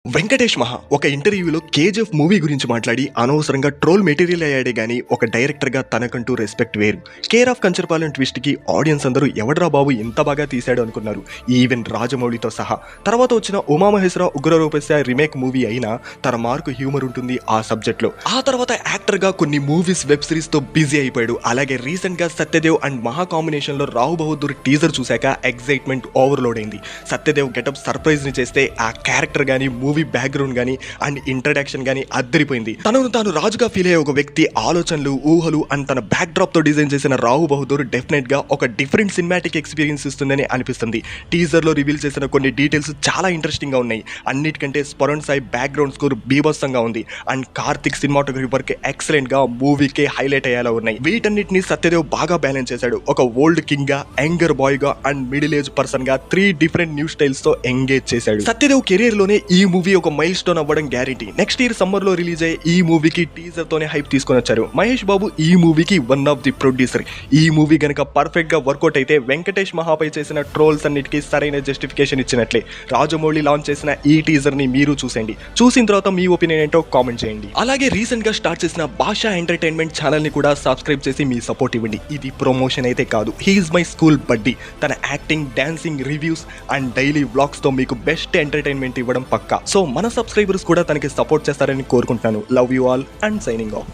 వెంకటేష్ మహా ఒక ఇంటర్వ్యూలో కేజీఎఫ్ మూవీ గురించి మాట్లాడి అనవసరంగా ట్రోల్ మెటీరియల్ అయ్యాడే గానీ ఒక డైరెక్టర్గా తనకంటూ రెస్పెక్ట్ వేరు. కేర్ ఆఫ్ కంచరపాలెం ట్విస్ట్కి ఆడియన్స్ అందరూ ఎవడ్రా బాబు ఇంత బాగా తీశాడు అనుకున్నారు, ఈవెన్ రాజమౌళితో సహా. తర్వాత వచ్చిన ఉమామహేశ్వర ఉగ్రరూపస్య రీమేక్ మూవీ అయినా తన మార్కు హ్యూమర్ ఉంటుంది ఆ సబ్జెక్ట్లో. ఆ తర్వాత యాక్టర్గా కొన్ని మూవీస్ వెబ్ సిరీస్తో బిజీ అయిపోయాడు. అలాగే రీసెంట్గా సత్యదేవ్ అండ్ మహా కాంబినేషన్లో రావు బహదూర్ టీజర్ చూశాక ఎగ్జైట్మెంట్ ఓవర్లోడ్ అయింది. సత్యదేవ్ గెటప్ సర్ప్రైజ్ని చేస్తే ఆ క్యారెక్టర్ కానీ మూవీ బ్యాక్గ్రౌండ్ గానీ అండ్ ఇంట్రడక్షన్ గానీ అద్దరిపోయింది. తనను తాను రాజుగా ఫీల్ అయ్యే ఒక వ్యక్తి ఆలోచనలు, ఊహలు అండ్ తన బ్యాక్ డ్రాప్ తో డిజైన్ చేసిన రావు బహదూర్ డెఫినెట్ గా ఒక డిఫరెంట్ సినిమాటిక్ ఎక్స్పీరియన్స్ ఇస్తుందని అనిపిస్తుంది. టీజర్ లో రివీల్ చేసిన కొన్ని డీటెయిల్స్ చాలా ఇంట్రెస్టింగ్ గా ఉన్నాయి. అన్నిటికంటే స్మరణ్ సాయి బ్యాక్గ్రౌండ్ స్కోర్ బీభత్సంగా ఉంది and Karthik cinematography work excellent గా మూవీకే హైలైట్ అయ్యేలా ఉన్నాయి. వీటన్నిటిని సత్యదేవ్ బాగా బ్యాలెన్స్ చేశాడు. ఒక ఓల్డ్ కింగ్ గా, యంగర్ బాయ్ గా అండ్ మిడిల్ ఏజ్ పర్సన్ గా 3 డిఫరెంట్ న్యూ స్టైల్స్ తో ఎంగేజ్ చేశాడు. సత్యదేవ్ కెరీర్ లోనే ఈ మూవీ ఒక మైల్ స్టోన్ అవ్వడం గ్యారెంటీ. నెక్స్ట్ ఇయర్ సమ్మర్ లో రిలీజ్ అయ్యే ఈ మూవీకి టీజర్ తోనే హైప్ తీసుకొని వచ్చారు. మహేష్ బాబు ఈ మూవీకి వన్ ఆఫ్ ది ప్రొడ్యూసర్. ఈ మూవీ గనక పర్ఫెక్ట్ గా వర్కౌట్ అయితే వెంకటేష్ మహాపై చేసిన ట్రోల్స్ అన్నిటికీ సరైన జస్టిఫికేషన్ ఇచ్చినట్లే. రాజమౌళి లాంచ్ చేసిన ఈ టీజర్ ని మీరు చూసేయండి. చూసిన తర్వాత మీ ఒపీనియన్ ఏంటో కామెంట్ చేయండి. అలాగే రీసెంట్ గా స్టార్ట్ చేసిన భాషా ఎంటర్టైన్మెంట్ ఛానల్ ని కూడా సబ్స్క్రైబ్ చేసి మీ సపోర్ట్ ఇవ్వండి. ఇది ప్రమోషన్ అయితే కాదు, హీఈస్ మై స్కూల్ బడ్డీ. తన acting, dancing, reviews and daily vlogs తో మీకు బెస్ట్ ఎంటర్టైన్మెంట్ ఇవ్వడం పక్కా. సో మన సబ్స్క్రైబర్స్ కూడా తనకి సపోర్ట్ చేస్తారని కోరుకుంటున్నాను. Love you all and signing off.